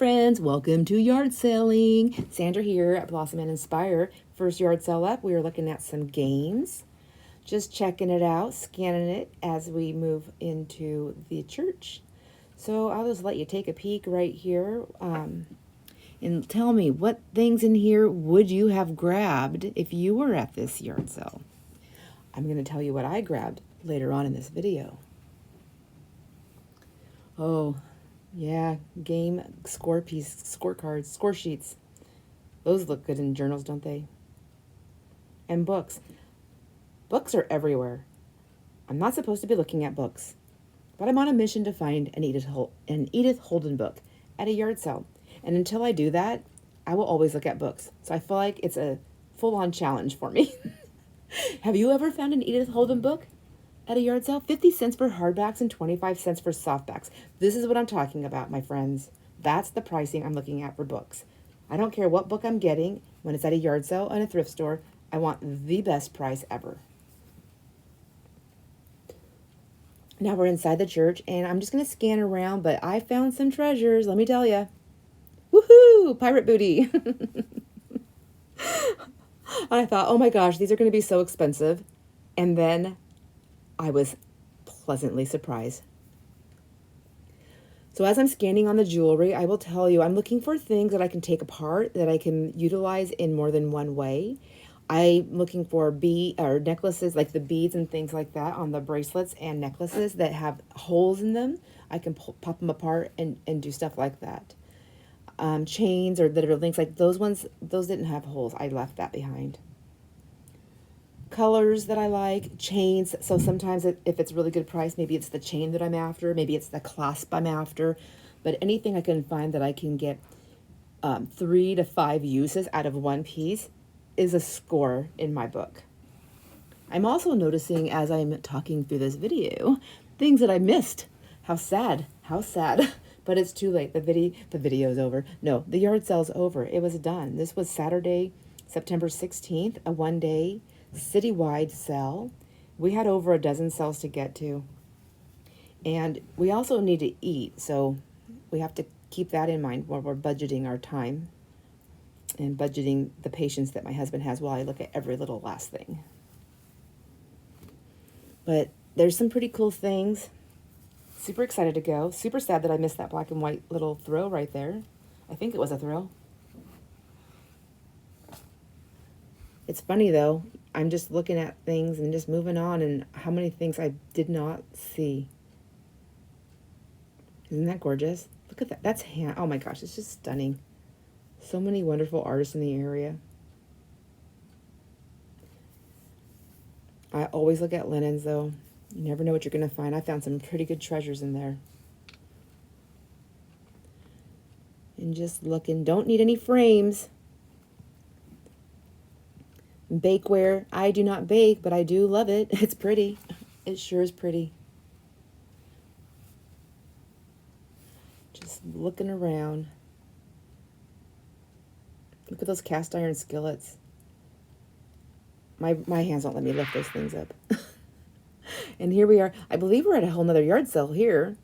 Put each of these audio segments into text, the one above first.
friends, welcome to yard selling. Sandra here at Blossom and Inspire. First yard sale up, we are looking at some games. Just checking it out, scanning it as we move into the church. So I'll just let you take a peek right here and tell me what things in here would you have grabbed if you were at this yard sale. I'm going to tell you what I grabbed later on in this video. Oh, yeah, game scorecards, score sheets. Those look good in journals, don't they? And books. Books are everywhere. I'm not supposed to be looking at books, but I'm on a mission to find an Edith Holden book at a yard sale. And until I do that, I will always look at books. So I feel like it's a full-on challenge for me. Have you ever found an Edith Holden book at a yard sale? 50 cents for hardbacks and 25 cents for softbacks. This is what I'm talking about, my friends. That's the pricing I'm looking at for books. I don't care what book I'm getting. When it's at a yard sale and a thrift store, I want the best price ever. Now we're inside the church, and I'm just going to scan around, but I found some treasures, let me tell you. Woohoo! Pirate booty. I thought, oh my gosh, these are going to be so expensive. And then I was pleasantly surprised. So as I'm scanning on the jewelry, I will tell you, I'm looking for things that I can take apart, that I can utilize in more than one way. I'm looking for necklaces, like the beads and things like that on the bracelets and necklaces that have holes in them. I can pop them apart and do stuff like that. Chains or that are links, like those ones, those didn't have holes. I left that behind. Colors that I like, chains. So sometimes if it's really good price, maybe it's the chain that I'm after, maybe it's the clasp I'm after, but anything I can find that I can get 3 to 5 uses out of one piece is a score in my book. I'm also noticing as I'm talking through this video, things that I missed. How sad, but it's too late. The video's over. No, the yard sale's over. It was done. This was Saturday, September 16th, a one-day citywide sale. We had over a dozen sales to get to, and we also need to eat, so we have to keep that in mind while we're budgeting our time and budgeting the patience that my husband has while I look at every little last thing. But there's some pretty cool things. Super excited to go. Super sad that I missed that black and white little throw right there. I think it was a throw. It's funny though, I'm just looking at things and just moving on, and how many things I did not see. Isn't that gorgeous? Look at that. That's hand. Oh my gosh, it's just stunning. So many wonderful artists in the area. I always look at linens though. You never know what you're going to find. I found some pretty good treasures in there. And just looking. Don't need any frames. Bakeware. I do not bake, but I do love it. It's pretty. It sure is pretty. Just looking around. Look at those cast iron skillets. My hands won't let me lift those things up. And here we are. I believe we're at a whole nother yard sale here.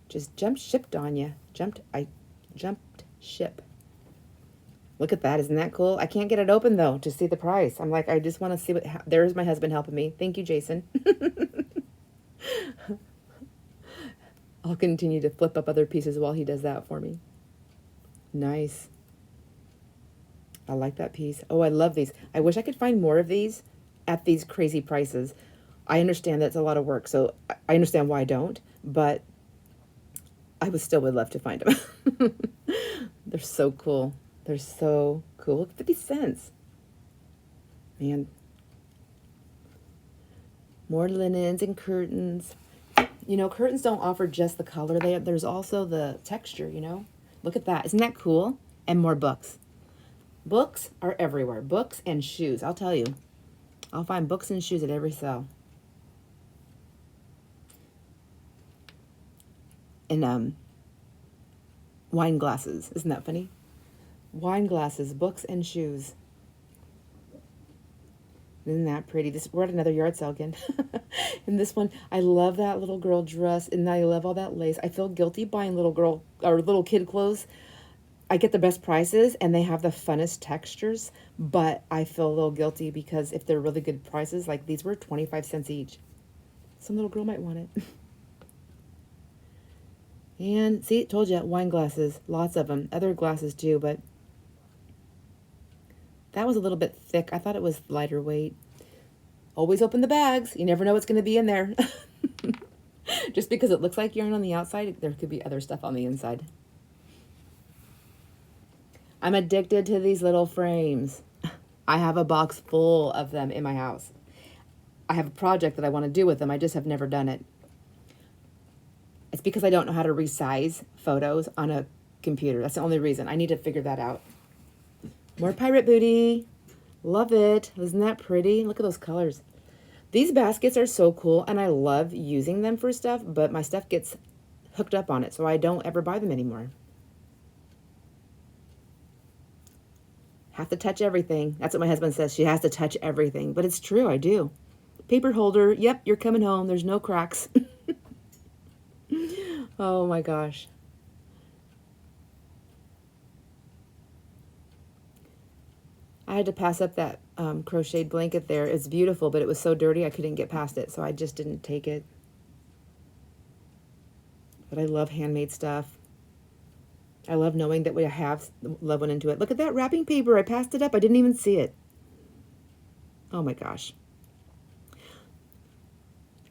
Just jumped ship on you. I jumped ship. Look at that. Isn't that cool? I can't get it open though to see the price. I'm like, I just want to see what, there's my husband helping me. Thank you, Jason. I'll continue to flip up other pieces while he does that for me. Nice. I like that piece. Oh, I love these. I wish I could find more of these at these crazy prices. I understand that's a lot of work, so I understand why I don't, but I would love to find them. They're so cool. They're so cool. Look, 50 cents. Man. More linens and curtains. You know, curtains don't offer just the color. There's also the texture, you know. Look at that. Isn't that cool? And more books. Books are everywhere. Books and shoes. I'll tell you. I'll find books and shoes at every sale. And wine glasses. Isn't that funny? Wine glasses, books, and shoes. Isn't that pretty? We're at another yard sale again. And this one, I love that little girl dress, and I love all that lace. I feel guilty buying little girl or little kid clothes. I get the best prices and they have the funnest textures, but I feel a little guilty because if they're really good prices, like these were 25 cents each. Some little girl might want it. And see, told you, wine glasses, lots of them. Other glasses too, but that was a little bit thick. I thought it was lighter weight. Always open the bags. You never know what's going to be in there. Just because it looks like yarn on the outside, there could be other stuff on the inside. I'm addicted to these little frames. I have a box full of them in my house. I have a project that I want to do with them. I just have never done it. It's because I don't know how to resize photos on a computer. That's the only reason. I need to figure that out. More pirate booty. Love it. Isn't that pretty? Look at those colors. These baskets are so cool, and I love using them for stuff, but my stuff gets hooked up on it, so I don't ever buy them anymore. Have to touch everything. That's what my husband says. She has to touch everything, but it's true. I do. Paper holder. Yep, you're coming home. There's no cracks. Oh my gosh. I had to pass up that crocheted blanket there. It's beautiful, but it was so dirty I couldn't get past it, so I just didn't take it. But I love handmade stuff. I love knowing that we have love went into it. Look at that wrapping paper. I passed it up. I didn't even see it. Oh my gosh.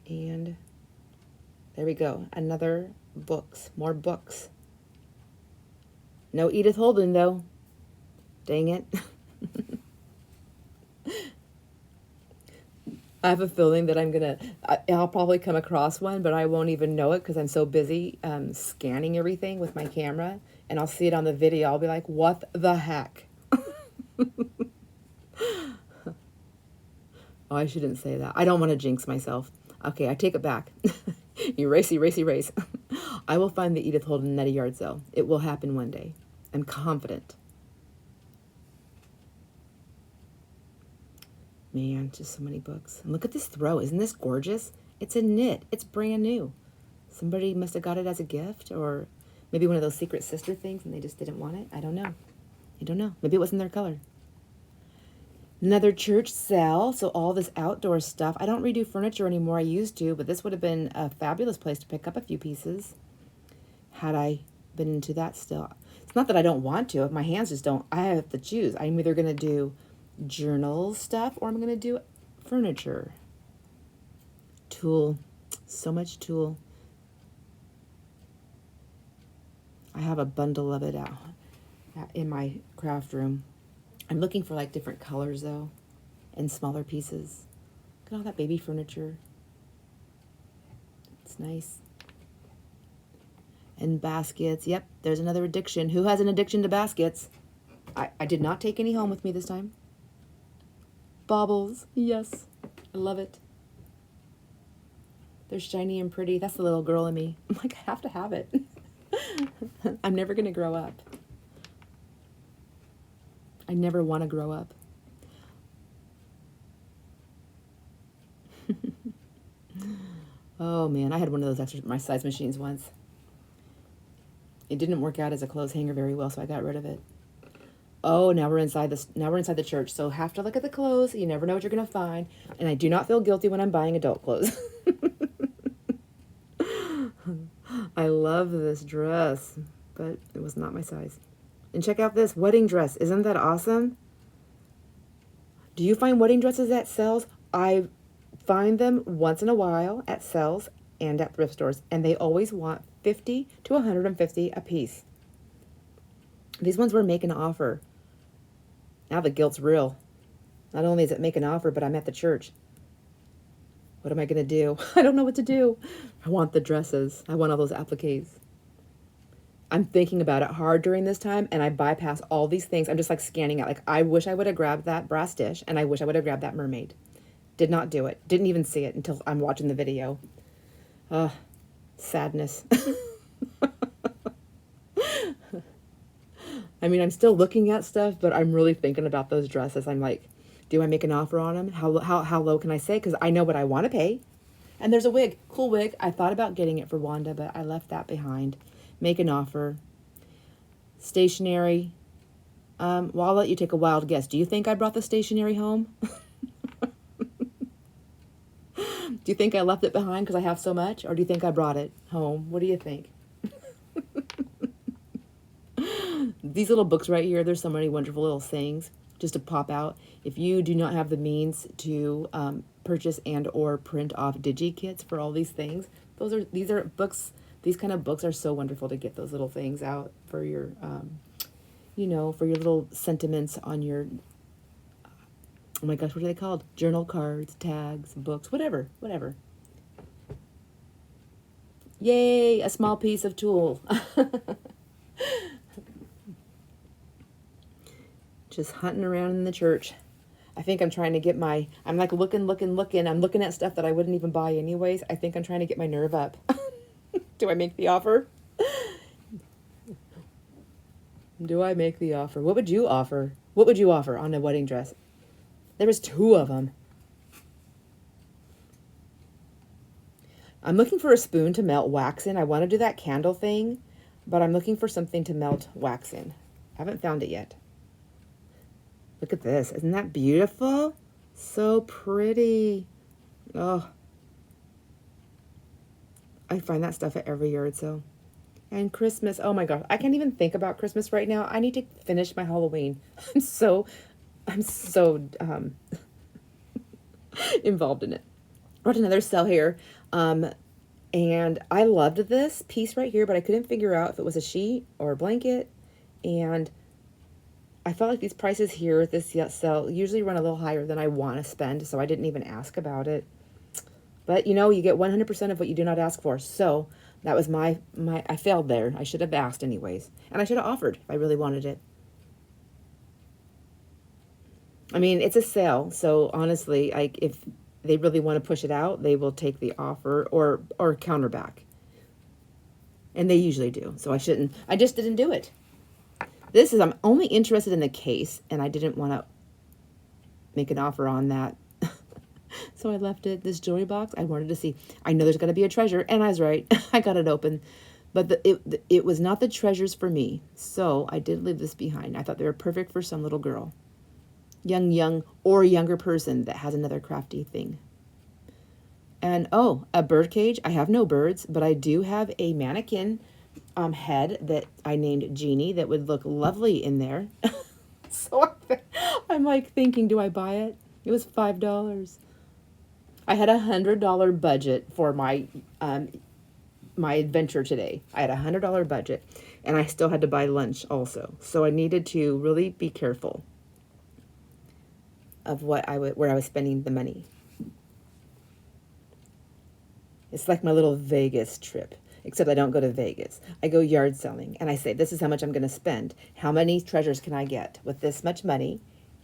And there we go. Another books. More books. No Edith Holden, though. Dang it. I have a feeling that I'll probably come across one, but I won't even know it because I'm so busy scanning everything with my camera, and I'll see it on the video. I'll be like, what the heck? Oh, I shouldn't say that. I don't want to jinx myself. Okay, I take it back. Erase, erase, erase. I will find the Edith Holden at a yard sale. It will happen one day. I'm confident. Man, just so many books. And look at this throw. Isn't this gorgeous? It's a knit. It's brand new. Somebody must have got it as a gift, or maybe one of those secret sister things and they just didn't want it. I don't know. I don't know. Maybe it wasn't their color. Another church sale. So all this outdoor stuff. I don't redo furniture anymore. I used to, but this would have been a fabulous place to pick up a few pieces had I been into that still. It's not that I don't want to. If my hands just don't, I have to choose. I'm either going to do journal stuff or I'm going to do furniture. Tulle. So much tulle. I have a bundle of it out in my craft room. I'm looking for like different colors though and smaller pieces. Look at all that baby furniture. It's nice. And baskets. Yep, there's another addiction. Who has an addiction to baskets? I did not take any home with me this time. Baubles. Yes. I love it. They're shiny and pretty. That's the little girl in me. I'm like, I have to have it. I'm never going to grow up. I never want to grow up. Oh man, I had one of those exercise machines once. It didn't work out as a clothes hanger very well, so I got rid of it. Oh, now we're inside the church, so have to look at the clothes. You never know what you're going to find. And I do not feel guilty when I'm buying adult clothes. I love this dress, but it was not my size. And check out this wedding dress. Isn't that awesome? Do you find wedding dresses at sales? I find them once in a while at sales and at thrift stores, and they always want $50 to $150 a piece. These ones were making an offer. Now the guilt's real. Not only is it make an offer, but I'm at the church. What am I going to do? I don't know what to do. I want the dresses. I want all those appliques. I'm thinking about it hard during this time, and I bypass all these things. I'm just like scanning out. Like, I wish I would have grabbed that brass dish, and I wish I would have grabbed that mermaid. Did not do it. Didn't even see it until I'm watching the video. Sadness. I mean, I'm still looking at stuff, but I'm really thinking about those dresses. I'm like, Do I make an offer on them? How low can I say? Because I know what I want to pay. And there's a wig, cool wig. I thought about getting it for Wanda, but I left that behind. Make an offer. Stationery. Well, I'll let you take a wild guess. Do you think I brought the stationery home? Do you think I left it behind because I have so much? Or do you think I brought it home? What do you think? These little books right here, there's so many wonderful little things just to pop out. If you do not have the means to purchase and or print off digi-kits for all these things, these are books. These kind of books are so wonderful to get those little things out for your, you know, for your little sentiments on your, oh my gosh, what are they called? Journal cards, tags, books, whatever. Yay, a small piece of tool. Just hunting around in the church. I think I'm trying to get I'm like looking. I'm looking at stuff that I wouldn't even buy anyways. I think I'm trying to get my nerve up. Do I make the offer? Do I make the offer? What would you offer? What would you offer on a wedding dress? There was 2 of them. I'm looking for a spoon to melt wax in. I want to do that candle thing, but I'm looking for something to melt wax in. I haven't found it yet. Look at this. Isn't that beautiful? So pretty. Oh. I find that stuff at every yard sale. And Christmas. Oh my gosh. I can't even think about Christmas right now. I need to finish my Halloween. I'm so involved in it. Brought another sale here. And I loved this piece right here, but I couldn't figure out if it was a sheet or a blanket. And I felt like these prices here at this sale usually run a little higher than I want to spend, so I didn't even ask about it. But, you know, you get 100% of what you do not ask for. So that was I failed there. I should have asked anyways. And I should have offered if I really wanted it. I mean, it's a sale, so honestly, if they really want to push it out, they will take the offer or counter back. And they usually do. So I just didn't do it. I'm only interested in the case, and I didn't want to make an offer on that. So I left it. This jewelry box, I wanted to see. I know there's going to be a treasure, and I was right. I got it open. But it was not the treasures for me, so I did leave this behind. I thought they were perfect for some little girl. Young, or younger person that has another crafty thing. And, oh, a bird cage. I have no birds, but I do have a mannequin head that I named Jeannie that would look lovely in there. So I'm like thinking, do I buy it? It was $5. I had $100 budget for my adventure today. I had $100 budget, and I still had to buy lunch also. So I needed to really be careful of where I was spending the money. It's like my little Vegas trip. Except I don't go to Vegas. I go yard selling, and I say, this is how much I'm going to spend. How many treasures can I get with this much money?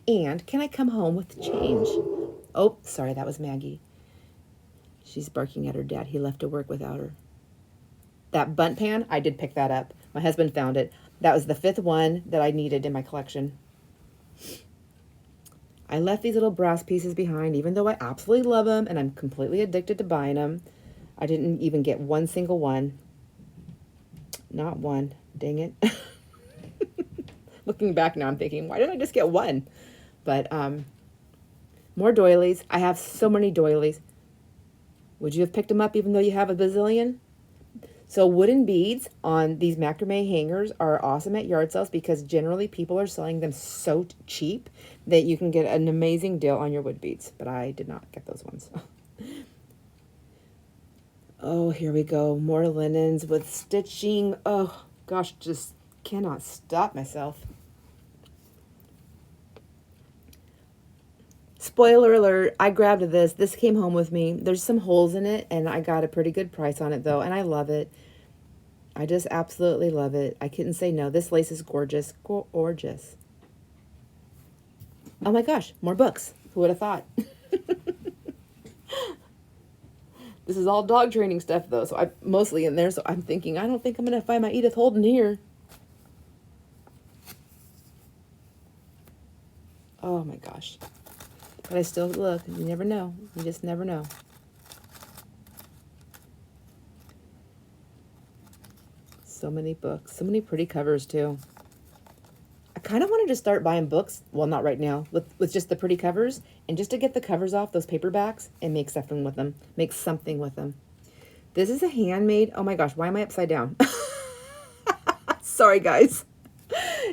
And can I come home with change? Oh, sorry, that was Maggie. She's barking at her dad. He left to work without her. That bunt pan, I did pick that up. My husband found it. That was the 5th one that I needed in my collection. I left these little brass pieces behind, even though I absolutely love them, and I'm completely addicted to buying them. I didn't even get one single one. Not one. Dang it. Looking back now, I'm thinking, why didn't I just get one? But more doilies. I have so many doilies. Would you have picked them up even though you have a bazillion? So wooden beads on these macrame hangers are awesome at yard sales because generally people are selling them so cheap that you can get an amazing deal on your wood beads. But I did not get those ones. Oh, here we go. More linens with stitching. Oh, gosh, just cannot stop myself. Spoiler alert, I grabbed this. This came home with me. There's some holes in it, and I got a pretty good price on it, though, and I love it. I just absolutely love it. I couldn't say no. This lace is gorgeous. Gorgeous. Oh, my gosh, more books. Who would have thought? This is all dog training stuff, though, so I'm mostly in there, so I'm thinking, I don't think I'm going to find my Edith Holden here. Oh, my gosh. But I still look. You never know. You just never know. So many books. So many pretty covers, too. I kind of wanted to start buying books. Well, not right now. With just the pretty covers. And just to get the covers off those paperbacks and make something with them. Make something with them. This is a handmade. Oh my gosh, why am I upside down? Sorry, guys.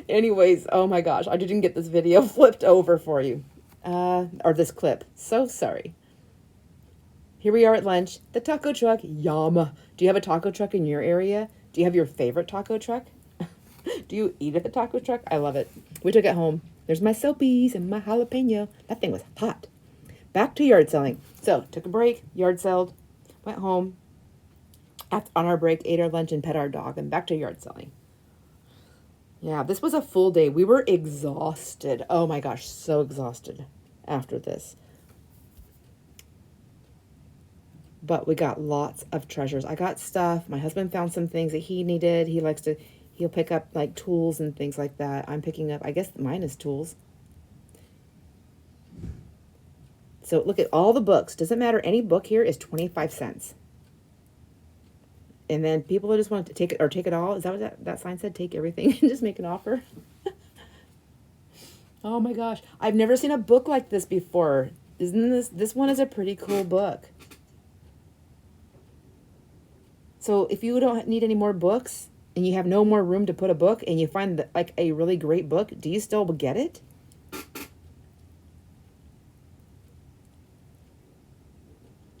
Anyways, oh my gosh, I didn't get this video flipped over for you. Or this clip. So sorry. Here we are at lunch. The taco truck. Yum. Do you have a taco truck in your area? Do you have your favorite taco truck? Do you eat at the taco truck? I love it. We took it home. There's my soapies and my jalapeno. That thing was hot. Back to yard selling. So, took a break, yard sold, went home. On our break, ate our lunch and pet our dog, and back to yard selling. Yeah, this was a full day. We were exhausted. Oh my gosh, so exhausted after this. But we got lots of treasures. I got stuff. My husband found some things that he needed. He'll pick up like tools and things like that. I'm picking up, I guess mine is tools. So look at all the books. Doesn't matter. Any book here is 25 cents. And then people just want to take it or take it all. Is that what that sign said? Take everything and just make an offer. Oh my gosh. I've never seen a book like this before. Isn't this one is a pretty cool book. So if you don't need any more books and you have no more room to put a book and you find like a really great book, do you still get it?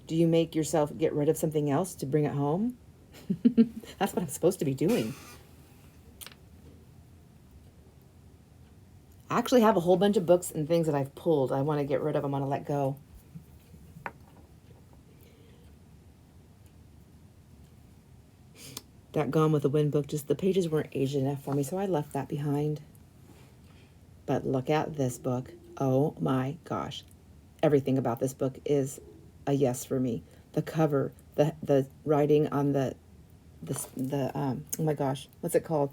Do you make yourself get rid of something else to bring it home? That's what I'm supposed to be doing. I actually have a whole bunch of books and things that I've pulled. I want to get rid of. I want to let go. That Gone with the Wind book, just the pages weren't aged enough for me, so I left that behind. But look at this book. Oh my gosh. Everything about this book is a yes for me. The cover, the writing on the oh my gosh, what's it called?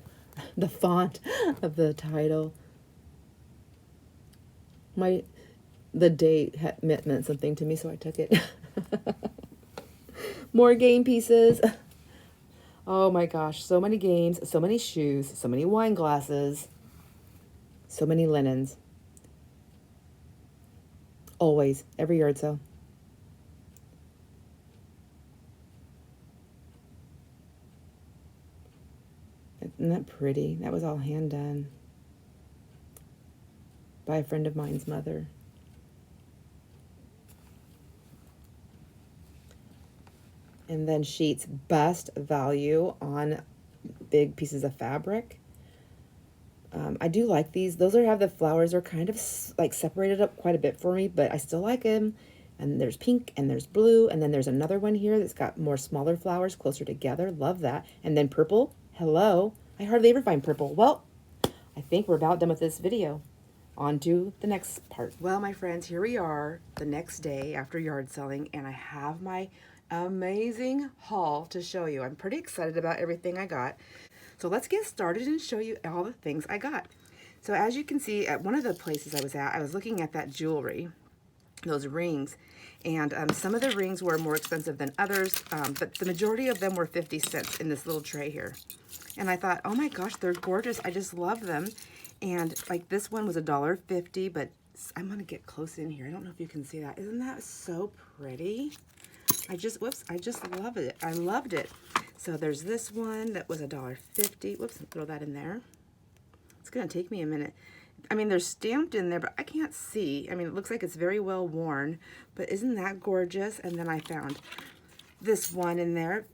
The font of the title. The date meant something to me, so I took it. More game pieces. Oh my gosh, so many games, so many shoes, so many wine glasses, so many linens. Always, every yard sale. Isn't that pretty? That was all hand done by a friend of mine's mother. And then sheets, best value on big pieces of fabric. I do like these. Those have the flowers are kind of like separated up quite a bit for me, but I still like them. And there's pink and there's blue. And then there's another one here that's got more smaller flowers closer together. Love that. And then purple. Hello. I hardly ever find purple. Well, I think we're about done with this video. On to the next part. Well, my friends, here we are the next day after yard selling, and I have my amazing haul to show you. I'm pretty excited about everything I got. So let's get started and show you all the things I got. So as you can see, at one of the places I was at, I was looking at that jewelry, those rings, and some of the rings were more expensive than others, but the majority of them were 50 cents in this little tray here. And I thought, oh my gosh, they're gorgeous. I just love them. And like this one was $1.50, but I'm gonna get close in here. I don't know if you can see that. Isn't that so pretty? I just love it. I loved it. So there's this one that was $1.50. Whoops, throw that in there. It's gonna take me a minute. I mean, they're stamped in there, but I can't see. I mean, it looks like it's very well worn, but isn't that gorgeous? And then I found this one in there.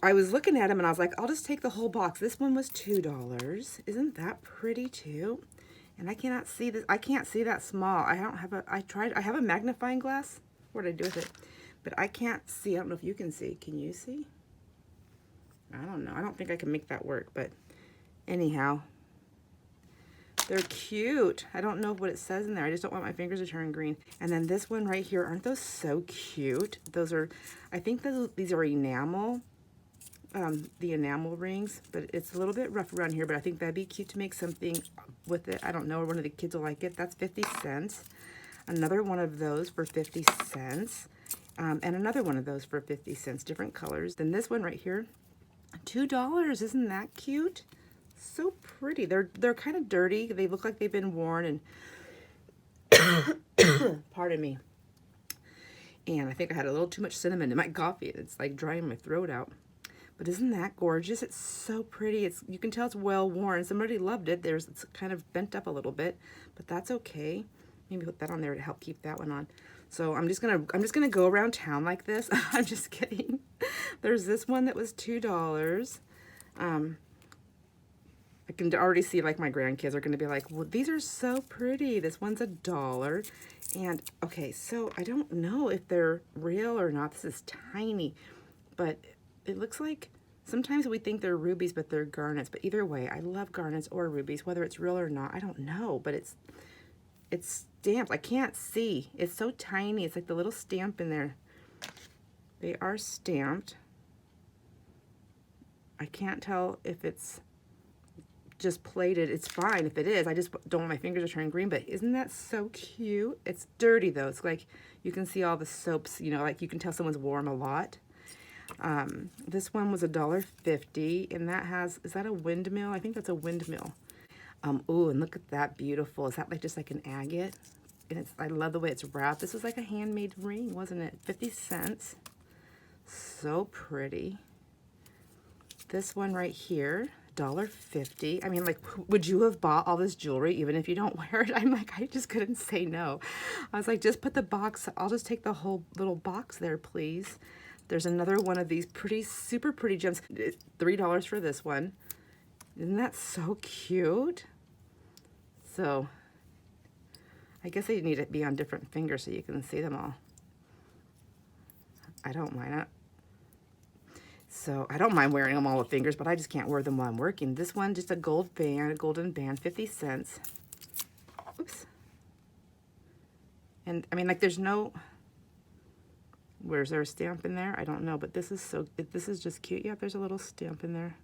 I was looking at them and I was like, I'll just take the whole box. This one was $2. Isn't that pretty too? And I cannot see this. I can't see that small. I don't have I have a magnifying glass. What did I do with it? But I can't see. I don't know if you can see. Can you see? I don't know. I don't think I can make that work, but anyhow, they're cute. I don't know what it says in there. I just don't want my fingers to turn green. And then this one right here, aren't those so cute? Those are, I think these are enamel, the enamel rings, but it's a little bit rough around here, but I think that'd be cute to make something with it. I don't know, one of the kids will like it. That's 50 cents. Another one of those for 50 cents. And another one of those for 50 cents, different colors. Then this one right here, $2. Isn't that cute? So pretty. They're kind of dirty. They look like they've been worn, and pardon me. And I think I had a little too much cinnamon in my coffee. It's like drying my throat out. But isn't that gorgeous? It's so pretty. You can tell it's well worn. Somebody loved it. It's kind of bent up a little bit, but that's okay. Maybe put that on there to help keep that one on. So I'm just gonna go around town like this. I'm just kidding. There's this one that was $2. I can already see like my grandkids are gonna be like, well, these are so pretty. This one's $1. And okay, so I don't know if they're real or not. This is tiny, but it looks like sometimes we think they're rubies, but they're garnets. But either way, I love garnets or rubies, whether it's real or not. I don't know, but it's stamped. I can't see. It's so tiny. It's like the little stamp in there. They are stamped. I can't tell if it's just plated. It's fine if it is. I just don't want my fingers to turn green, but isn't that so cute? It's dirty though. It's like you can see all the soaps, you know, like you can tell someone's worn a lot. This one was $1.50, and that has, is that a windmill? I think that's a windmill. Ooh, and look at that, beautiful. Is that like just like an agate? And I love the way it's wrapped. This was like a handmade ring, wasn't it? 50 cents. So pretty. This one right here, $1.50. I mean, like, would you have bought all this jewelry even if you don't wear it? I'm like, I just couldn't say no. I was like, just put the box. I'll just take the whole little box there, please. There's another one of these super pretty gems. $3 for this one. Isn't that so cute? So I guess they need to be on different fingers so you can see them all. I don't mind it. So I don't mind wearing them all with fingers, but I just can't wear them while I'm working. This one, just a gold band, a golden band, 50 cents. Oops. And I mean, like, there's no, where's there a stamp in there? I don't know, but this is just cute. Yeah, there's a little stamp in there.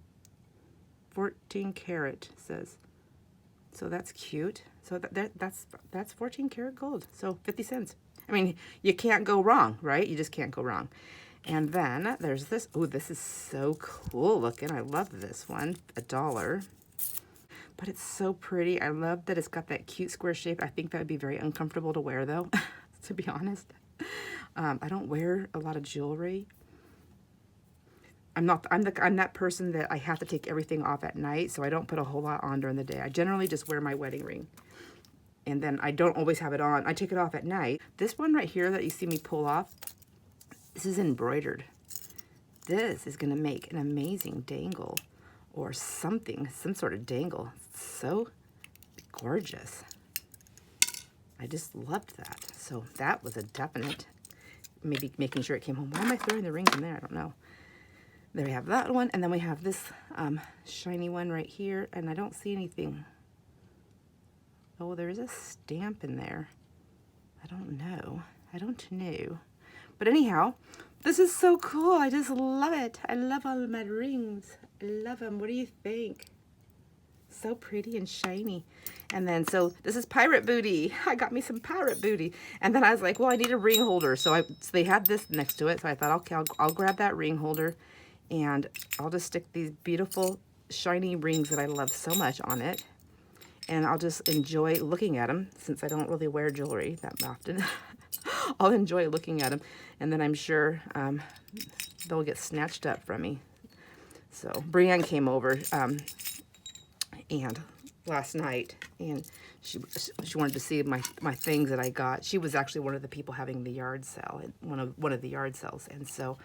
14 karat says. So that's cute. So that's 14 karat gold. So 50 cents. I mean, you can't go wrong, right? You just can't go wrong. And then there's this. Oh, this is so cool looking. I love this one. $1. But it's so pretty. I love that it's got that cute square shape. I think that would be very uncomfortable to wear though, to be honest. I don't wear a lot of jewelry. I'm that person that I have to take everything off at night, so I don't put a whole lot on during the day. I generally just wear my wedding ring. And then I don't always have it on. I take it off at night. This one right here that you see me pull off, this is embroidered. This is gonna make an amazing dangle or something, some sort of dangle. It's so gorgeous. I just loved that. So that was a definite, maybe making sure it came home. Why am I throwing the rings in there? I don't know. There we have that one, and then we have this shiny one right here, and I don't see anything. Oh, there is a stamp in there. I don't know. But anyhow, this is so cool. I just love it. I love all of my rings. I love them. What do you think? So pretty and shiny. And then, so this is pirate booty. I got me some pirate booty. And then I was like, well, I need a ring holder. So they had this next to it. So I thought, okay, I'll grab that ring holder. And I'll just stick these beautiful shiny rings that I love so much on it. And I'll just enjoy looking at them, since I don't really wear jewelry that often. I'll enjoy looking at them. And then I'm sure they'll get snatched up from me. So Brienne came over and last night, and she wanted to see my things that I got. She was actually one of the people having the yard sale, one of the yard sales, and so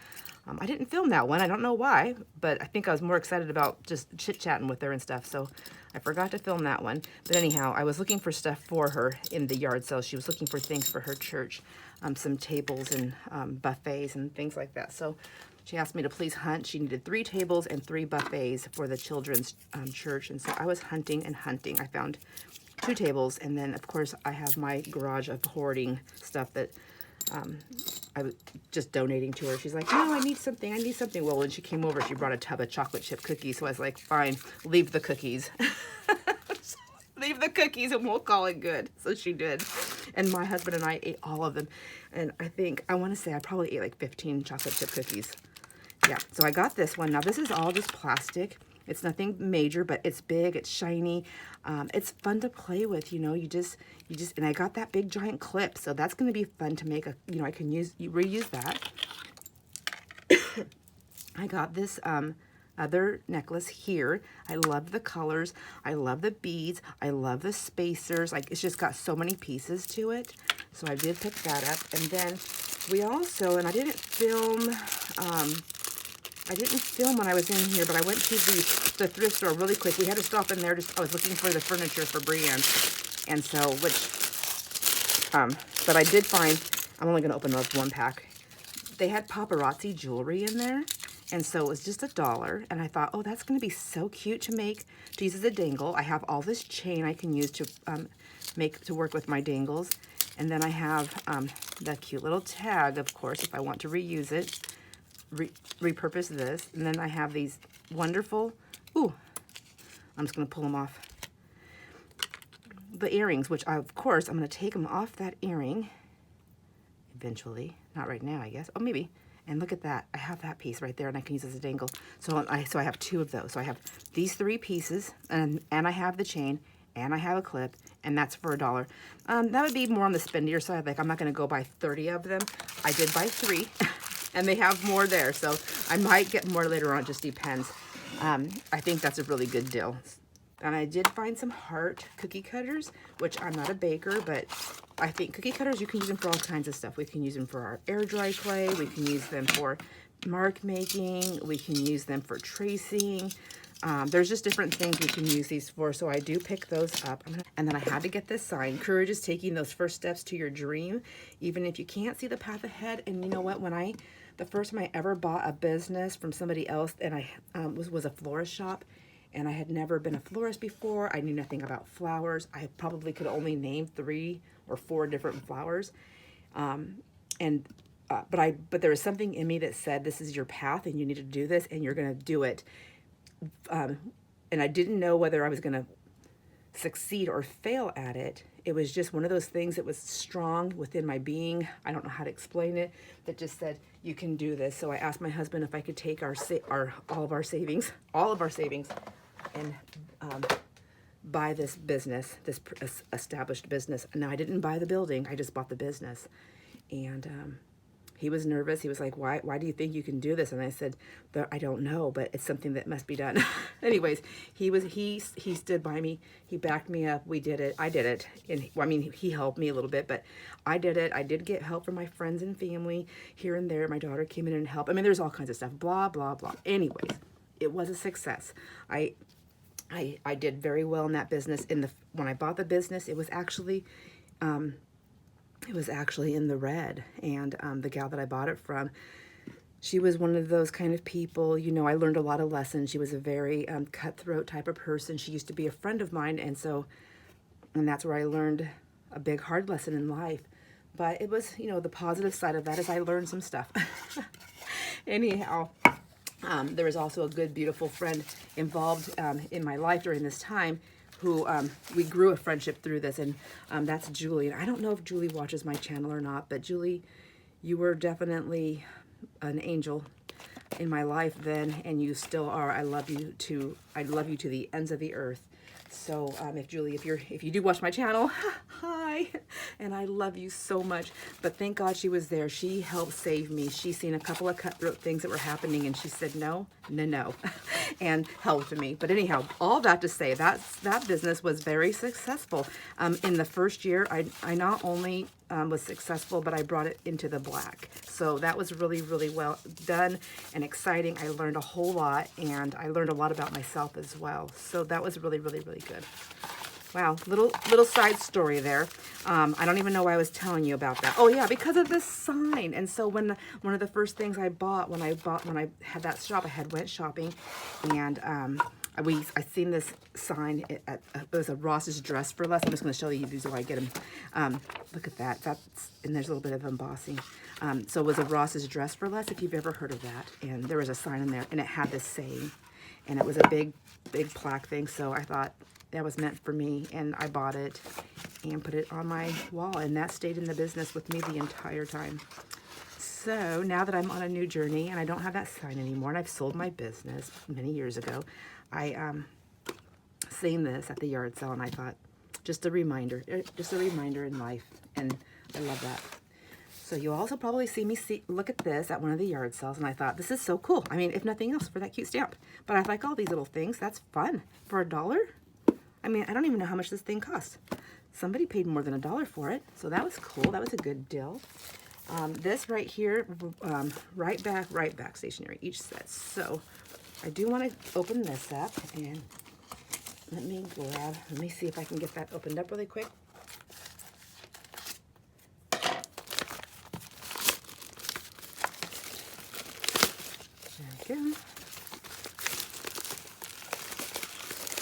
I didn't film that one. I don't know why, but I think I was more excited about just chit-chatting with her and stuff, so I forgot to film that one. But anyhow, I was looking for stuff for her in the yard sale. She was looking for things for her church, some tables and buffets and things like that. So she asked me to please hunt. She needed 3 tables and 3 buffets for the children's church, and so I was hunting and hunting. I found 2 tables, and then of course I have my garage of hoarding stuff that I was just donating to her. She's like, no, I need something. Well, when she came over, she brought a tub of chocolate chip cookies. So I was like, fine, leave the cookies. Leave the cookies and we'll call it good. So she did. And my husband and I ate all of them. And I want to say I probably ate like 15 chocolate chip cookies. Yeah, so I got this one. Now this is all just plastic. It's nothing major, but it's big, it's shiny. It's fun to play with, you know, and I got that big giant clip. So that's going to be fun to make I can reuse that. I got this other necklace here. I love the colors. I love the beads. I love the spacers. Like, it's just got so many pieces to it. So I did pick that up. And then we also, and I didn't film when I was in here, but I went to the thrift store really quick. We had to stop in there. I was looking for the furniture for Brienne. And so, but I did find, I'm only going to open up one pack. They had paparazzi jewelry in there. And so it was just $1. And I thought, oh, that's going to be so cute to use as a dangle. I have all this chain I can use to work with my dangles. And then I have that cute little tag, of course, if I want to reuse it, repurpose this. And then I have these wonderful, I'm just going to pull them off. The earrings, which of course, I'm going to take them off that earring eventually. Not right now, I guess. Oh, maybe. And look at that. I have that piece right there, and I can use it as a dangle. So I have 2 of those. So I have these 3 pieces, and I have the chain, and I have a clip, and that's for $1. That would be more on the spendier side. Like, I'm not going to go buy 30 of them. I did buy 3, and they have more there. So I might get more later on. It just depends. I think that's a really good deal. And I did find some heart cookie cutters, which I'm not a baker, but I think cookie cutters, you can use them for all kinds of stuff. We can use them for our air dry clay. We can use them for mark making. We can use them for tracing. There's just different things we can use these for. So I do pick those up. And then I had to get this sign. Courage is taking those first steps to your dream, even if you can't see the path ahead. And you know what? The first time I ever bought a business from somebody else, and I was a florist shop. And I had never been a florist before. I knew nothing about flowers. I probably could only name 3 or 4 different flowers. But there was something in me that said, this is your path and you need to do this and you're going to do it. And I didn't know whether I was going to succeed or fail at it. It was just one of those things that was strong within my being. I don't know how to explain it. That just said, you can do this. So I asked my husband if I could take all of our savings, and buy this business, this established business. Now, I didn't buy the building. I just bought the business. And he was nervous. He was like, why do you think you can do this? And I said, I don't know, but it's something that must be done. Anyways, he stood by me. He backed me up. We did it. I did it. And he helped me a little bit, but I did it. I did get help from my friends and family here and there. My daughter came in and helped. There's all kinds of stuff, blah, blah, blah. Anyways, it was a success. I did very well in that business. When I bought the business, it was actually in the red. And the gal that I bought it from, she was one of those kind of people, you know, I learned a lot of lessons. She was a very cutthroat type of person. She used to be a friend of mine. And that's where I learned a big hard lesson in life. But it was, you know, the positive side of that is I learned some stuff. Anyhow, there was also a good, beautiful friend involved in my life during this time who we grew a friendship through this, and that's Julie. And I don't know if Julie watches my channel or not, but Julie, you were definitely an angel in my life then, and you still are. I love you to the ends of the earth. So if you do watch my channel, hi, and I love you so much. But thank God she was there. She helped save me. She seen a couple of cutthroat things that were happening, and she said no, and helped me. But anyhow, all that to say, that business was very successful. In the first year, I not only was successful, but I brought it into the black. So that was really, really well done and exciting. I learned a whole lot, and I learned a lot about myself as well. So that was really, really, really good. Wow, little side story there. I don't even know why I was telling you about that. Oh yeah, because of this sign. And so one of the first things I bought when I had that shop, I went shopping, and I seen this sign. It was a Ross's Dress for Less. I'm just going to show you these while I get them. Look at that. And there's a little bit of embossing. So it was a Ross's Dress for Less, if you've ever heard of that. And there was a sign in there, and it had this saying, and it was a big plaque thing. So I thought that was meant for me, and I bought it and put it on my wall, and that stayed in the business with me the entire time. So now that I'm on a new journey and I don't have that sign anymore, and I've sold my business many years ago, I seen this at the yard sale, and I thought, just a reminder in life, and I love that. So you also probably see me look at this at one of the yard sales, and I thought, this is so cool. I mean, if nothing else, for that cute stamp. But I like all these little things. That's fun. For $1? I mean, I don't even know how much this thing cost. Somebody paid more than $1 for it, so that was cool. That was a good deal. This right here, right back stationery, each set. So I do want to open this up, and let me see if I can get that opened up really quick. There we go.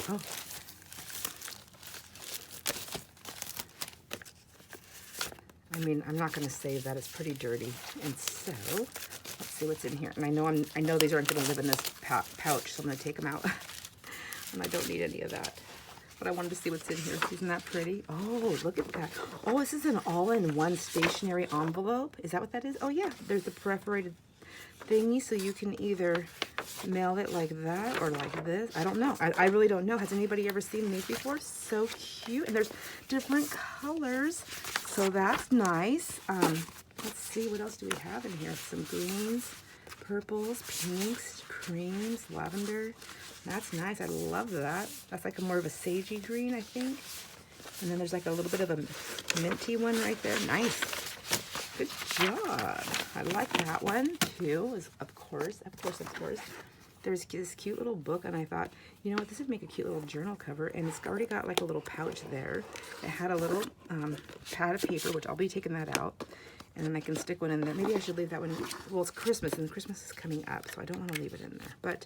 Oh. I mean, I'm not going to save that. It's pretty dirty. And so, let's see what's in here. And I know these aren't going to live in this pouch, so I'm going to take them out. And I don't need any of that. But I wanted to see what's in here. Isn't that pretty? Oh, look at that. Oh, this is an all-in-one stationery envelope. Is that what that is? Oh, yeah. There's the perforated thingy, so you can either mail it like that or like this. I don't know. I really don't know. Has anybody ever seen these before? So cute. And there's different colors, so that's nice. Let's see, what else do we have in here? Some greens, purples, pinks, creams, lavender. That's nice. I love that. That's like a more of a sagey green, I think. And then there's like a little bit of a minty one right there. Nice. Good job. I like that one too. Of course. There's this cute little book, and I thought, you know what, this would make a cute little journal cover, and it's already got like a little pouch there. It had a little pad of paper, which I'll be taking that out, and then I can stick one in there. Maybe I should leave that one. Well, it's Christmas, and Christmas is coming up, so I don't want to leave it in there. But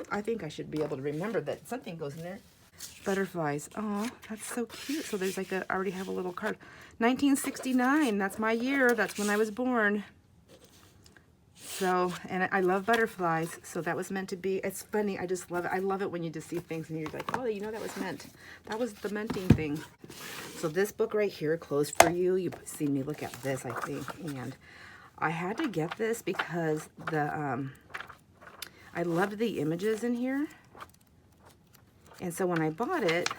I think I should be able to remember that something goes in there. Butterflies. Oh, that's so cute. So there's like I already have a little card. 1969. That's my year. That's when I was born. So, and I love butterflies. So that was meant to be. It's funny. I just love it. I love it when you just see things and you're like, oh, you know, that was meant. That was the menting thing. So this book right here, Closed for You. You've seen me look at this, I think. And I had to get this because I loved the images in here. And so when I bought it,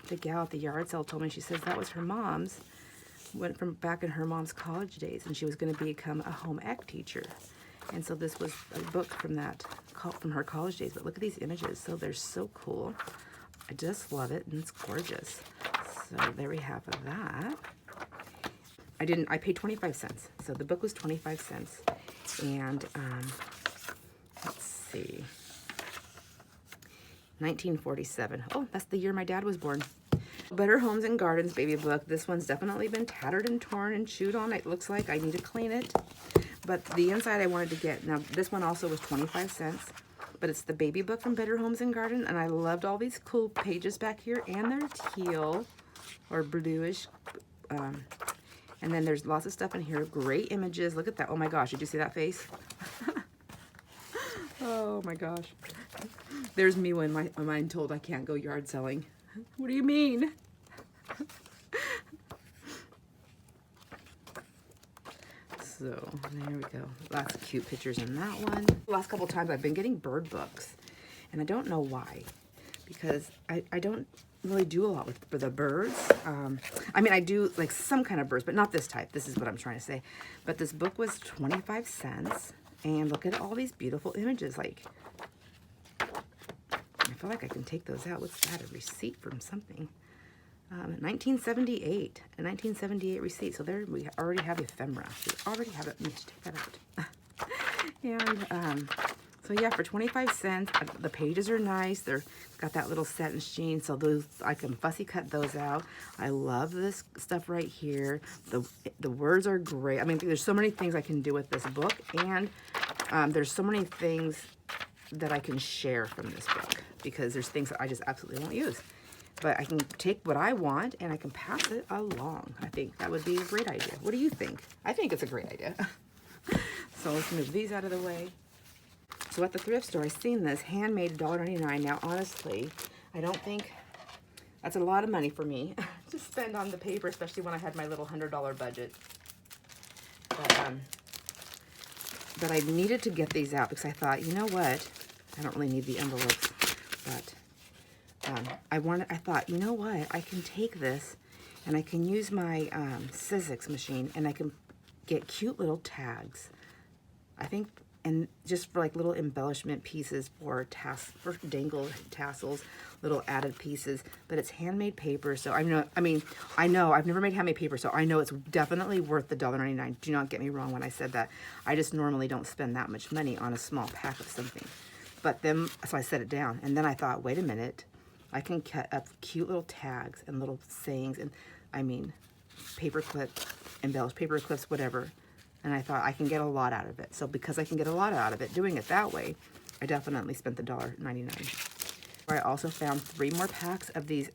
the gal at the yard sale told me, she says that was her mom's, went from back in her mom's college days, and she was going to become a home ec teacher. And so this was a book from her college days. But look at these images. So they're so cool. I just love it, and it's gorgeous. So there we have that. I paid 25 cents. So the book was 25 cents. And let's see. 1947. Oh, that's the year my dad was born. Better Homes and Gardens baby book. This one's definitely been tattered and torn and chewed on. It looks like I need to clean it. But the inside I wanted to get. Now, this one also was 25 cents. But it's the baby book from Better Homes and Gardens. And I loved all these cool pages back here. And they're teal or bluish. And then there's lots of stuff in here. Great images. Look at that. Oh my gosh. Did you see that face? Oh my gosh. There's me when I'm told I can't go yard selling. What do you mean? So there we go. Lots of cute pictures in that one. The last couple times I've been getting bird books, and I don't know why, because I don't really do a lot for the birds. I mean, I do like some kind of birds, but not this type. This is what I'm trying to say. But this book was 25 cents, and look at all these beautiful images. Like, I feel like I can take those out. What's that? A receipt from something. 1978. A 1978 receipt. So there we already have ephemera. We already have it. Let me just take that out. And so yeah, for 25 cents, the pages are nice. They're got that little satin sheen, so those I can fussy cut those out. I love this stuff right here. The words are great. I mean, there's so many things I can do with this book, and there's so many things that I can share from this book, because there's things that I just absolutely won't use. But I can take what I want and I can pass it along. I think that would be a great idea. What do you think? I think it's a great idea. So let's move these out of the way. So at the thrift store, I seen this handmade $1.99. Now, honestly, I don't think That's a lot of money for me to spend on the paper, especially when I had my little $100 budget. But I needed to get these out because I thought, you know what? I don't really need the envelopes, but I thought, you know what? I can take this and I can use my Sizzix machine and I can get cute little tags. I think, and just for like little embellishment pieces for dangle tassels, little added pieces, but it's handmade paper. So I know I've never made handmade paper, so I know it's definitely worth the $1.99. Do not get me wrong when I said that. I just normally don't spend that much money on a small pack of something. But then, so I set it down, and then I thought, wait a minute, I can cut up cute little tags and little sayings, and I mean, paper clip, embellished paper clips, whatever. And I thought I can get a lot out of it. So because I can get a lot out of it, doing it that way, I definitely spent the $1.99. I also found 3 more packs of these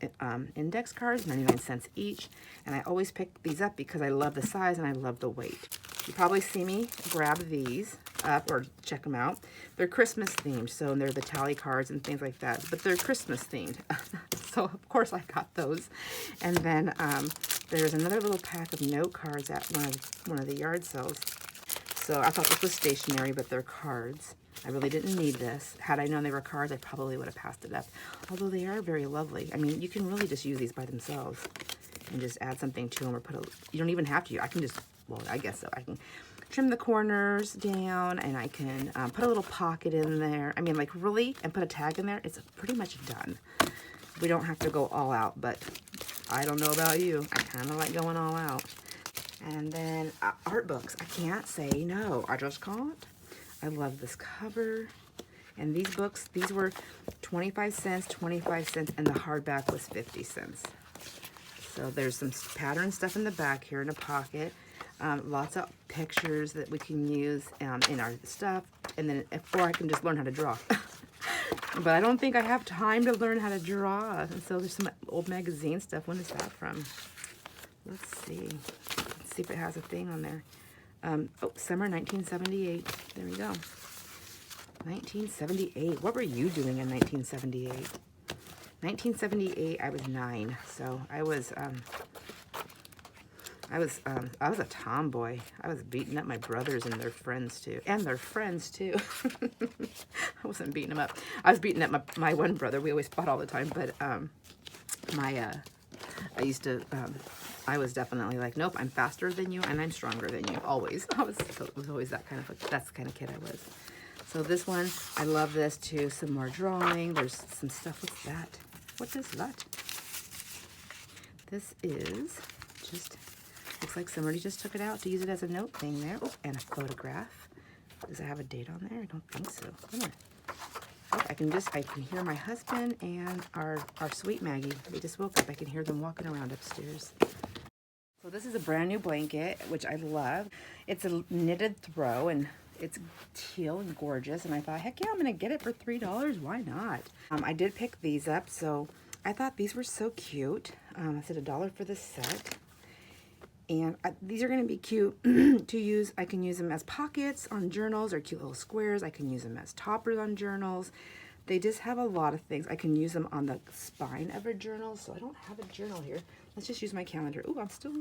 index cards, 99 cents each. And I always pick these up because I love the size and I love the weight. You probably see me grab these up or check them out. They're Christmas themed, so they're the tally cards and things like that. But they're Christmas themed. So of course I got those. And then there's another little pack of note cards at one of the yard sales. So I thought this was stationery, but they're cards. I really didn't need this. Had I known they were cards, I probably would have passed it up. Although they are very lovely. I mean, you can really just use these by themselves and just add something to them, or you don't even have to. I can just, well, I guess so. I can trim the corners down, and I can put a little pocket in there. I mean, like really, and put a tag in there. It's pretty much done. We don't have to go all out, but I don't know about you. I kind of like going all out. And then art books. I can't say no. I just can't. I love this cover. And these books, these were 25 cents, 25 cents, and the hardback was 50 cents. So there's some pattern stuff in the back here in a pocket. Lots of pictures that we can use in our stuff. And then, or I can just learn how to draw. But I don't think I have time to learn how to draw. And so there's some old magazine stuff. When is that from? Let's see. Let's see if it has a thing on there. Oh, summer 1978. There we go. 1978. What were you doing in 1978? 1978, I was 9. So I was a tomboy. I was beating up my brothers and their friends too. I wasn't beating them up. I was beating up my one brother. We always fought all the time, but I was definitely like, nope, I'm faster than you and I'm stronger than you, always. It was always that's the kind of kid I was. So this one, I love this too. Some more drawing. There's some stuff. What's that? What is that? This is just, looks like somebody just took it out to use it as a note thing there. Oh, and a photograph. Does it have a date on there? I don't think so. Come on. Oh, I can hear my husband and our sweet Maggie. They just woke up. I can hear them walking around upstairs. So this is a brand new blanket, which I love. It's a knitted throw, and it's teal and gorgeous. And I thought, heck yeah, I'm going to get it for $3. Why not? I did pick these up, so I thought these were so cute. I said $1 for the set. And these are going to be cute to use. I can use them as pockets on journals or cute little squares. I can use them as toppers on journals. They just have a lot of things. I can use them on the spine of a journal. So I don't have a journal here. Let's just use my calendar. Ooh, I'm still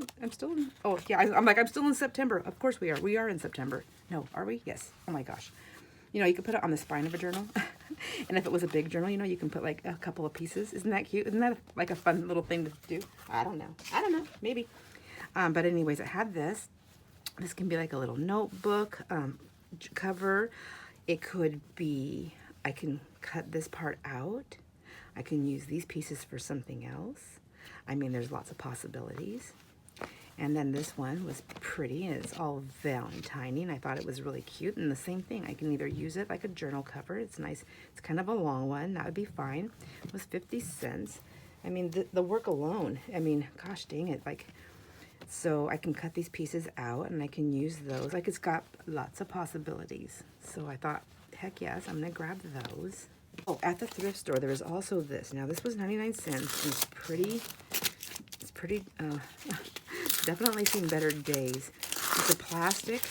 oh yeah, I'm still in September. Of course we are. We are in September. No, are we? Yes. Oh my gosh. You know, you can put it on the spine of a journal. And if it was a big journal, you know, you can put like a couple of pieces. Isn't that cute? Isn't that like a fun little thing to do? I don't know. Maybe. But anyways, I had this. This can be like a little notebook cover. It could be, I can cut this part out. I can use these pieces for something else. I mean, there's lots of possibilities. And then this one was pretty, and it's all Valentine-y, and I thought it was really cute. And the same thing, I can either use it like a journal cover. It's nice. It's kind of a long one. That would be fine. It was 50 cents. I mean, the work alone, I mean, gosh dang it, like, so I can cut these pieces out and I can use those. Like, it's got lots of possibilities. So I thought, heck yes, I'm gonna grab those. Oh, at the thrift store, there was also this. Now this was 99 cents and it's pretty, definitely seen better days. It's a plastic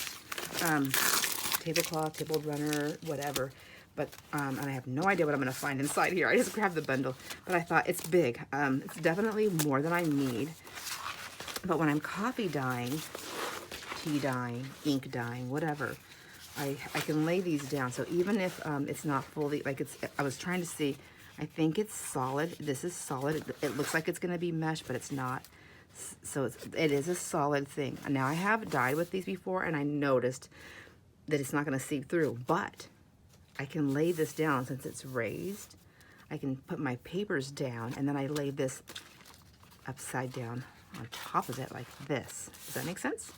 tablecloth, table runner, whatever. but and I have no idea what I'm gonna find inside here. I just grabbed the bundle, but I thought it's big. It's definitely more than I need. But when I'm coffee dyeing, tea dyeing, ink dyeing, whatever, I can lay these down. So even if it's not fully, like I was trying to see, I think it's solid. This is solid. It looks like it's gonna be mesh, but it's not. So it is a solid thing. Now I have dyed with these before and I noticed that it's not gonna seep through, but I can lay this down since it's raised. I can put my papers down and then I lay this upside down on top of it like this. Does that make sense?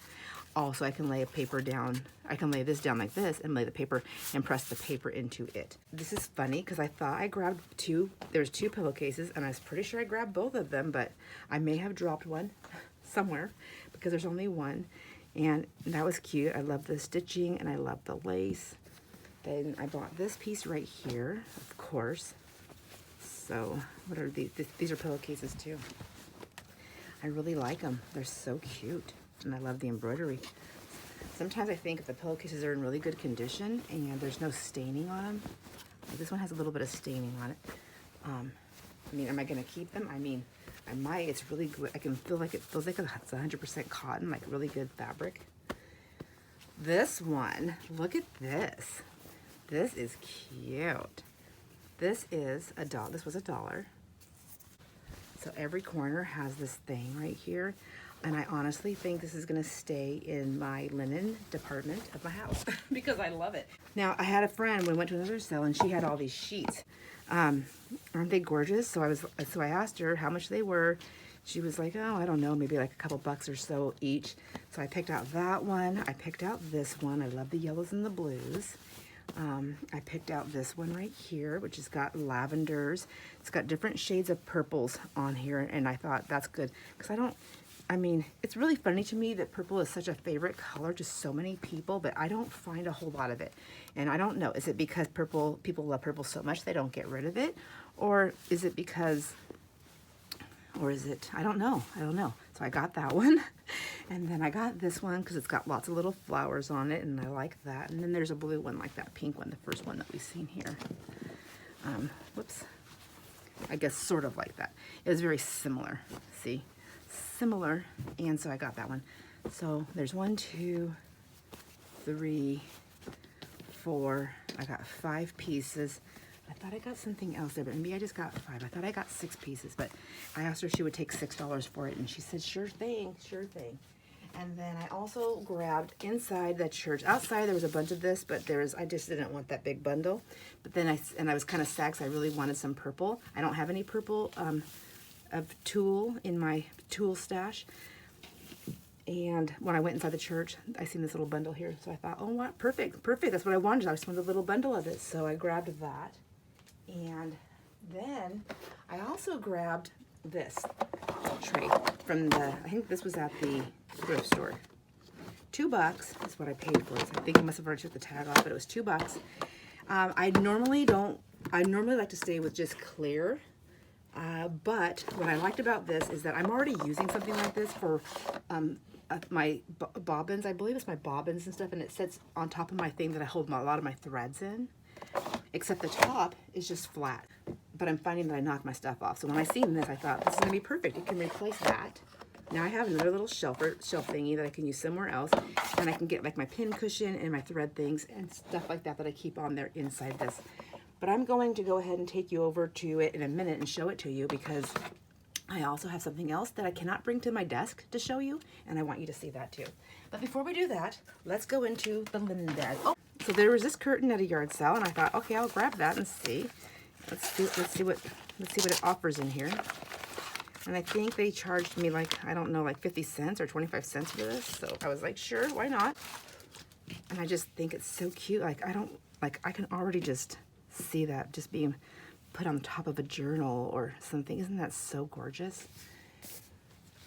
Also, I can lay a paper down. I can lay this down like this and lay the paper and press the paper into it. This is funny because I thought I grabbed there's two pillowcases and I was pretty sure I grabbed both of them, but I may have dropped one somewhere because there's only one. And that was cute. I love the stitching and I love the lace. Then I bought this piece right here, of course. So what are these? These are pillowcases too. I really like them. They're so cute. And I love the embroidery. Sometimes I think if the pillowcases are in really good condition and there's no staining on them, like this one has a little bit of staining on it. I mean, am I gonna keep them? I mean, I might. It's really good. I can feel like it feels like it's 100% cotton, like really good fabric. This one, look at this. This is cute. This is $1. This was $1. So every corner has this thing right here. And I honestly think this is gonna stay in my linen department of my house because I love it. Now, I had a friend, we went to another sale and she had all these sheets. Aren't they gorgeous? So I asked her how much they were. She was like, oh, I don't know, maybe like a couple bucks or so each. So I picked out that one. I picked out this one. I love the yellows and the blues. I picked out this one right here, which has got lavenders. It's got different shades of purples on here, and I thought that's good because I mean, it's really funny to me that purple is such a favorite color to so many people, but I don't find a whole lot of it. And I don't know, is it because people love purple so much they don't get rid of it? Or is it because, I don't know. So I got that one. And then I got this one because it's got lots of little flowers on it, and I like that. And then there's a blue one like that pink one, the first one that we've seen here. Whoops. I guess sort of like that. It was very similar, see? Similar, and so I got that one. So there's 1, 2, 3, 4. I got 5 pieces. I thought I got something else there, but maybe I just got 5. I thought I got 6 pieces, but I asked her if she would take $6 for it, and she said, sure thing, sure thing. And then I also grabbed inside the church. Outside there was a bunch of this, but I just didn't want that big bundle. But then I was kind of sad because I really wanted some purple. I don't have any purple of tulle in my tulle stash. And when I went inside the church, I seen this little bundle here. So I thought, oh, what? Perfect. That's what I wanted. I just wanted a little bundle of it. So I grabbed that. And then I also grabbed this tray from I think this was at the thrift store. $2 is what I paid for it. I think I must have already took the tag off, but it was $2. I normally like to stay with just clear. But what I liked about this is that I'm already using something like this for my bobbins. I believe it's my bobbins and stuff, and it sits on top of my thing that I hold a lot of my threads in, except the top is just flat. But I'm finding that I knock my stuff off. So when I seen this, I thought, this is going to be perfect. It can replace that. Now I have another little shelf thingy that I can use somewhere else, and I can get like my pin cushion and my thread things and stuff like that I keep on there inside this. But I'm going to go ahead and take you over to it in a minute and show it to you because I also have something else that I cannot bring to my desk to show you, and I want you to see that too. But before we do that, let's go into the linen bag. Oh, so there was this curtain at a yard sale, and I thought, okay, I'll grab that and see. Let's see what it offers in here. And I think they charged me like, I don't know, like 50 cents or 25 cents for this. So I was like, sure, why not? And I just think it's so cute. I can already just see that just being put on the top of a journal or something. Isn't that so gorgeous?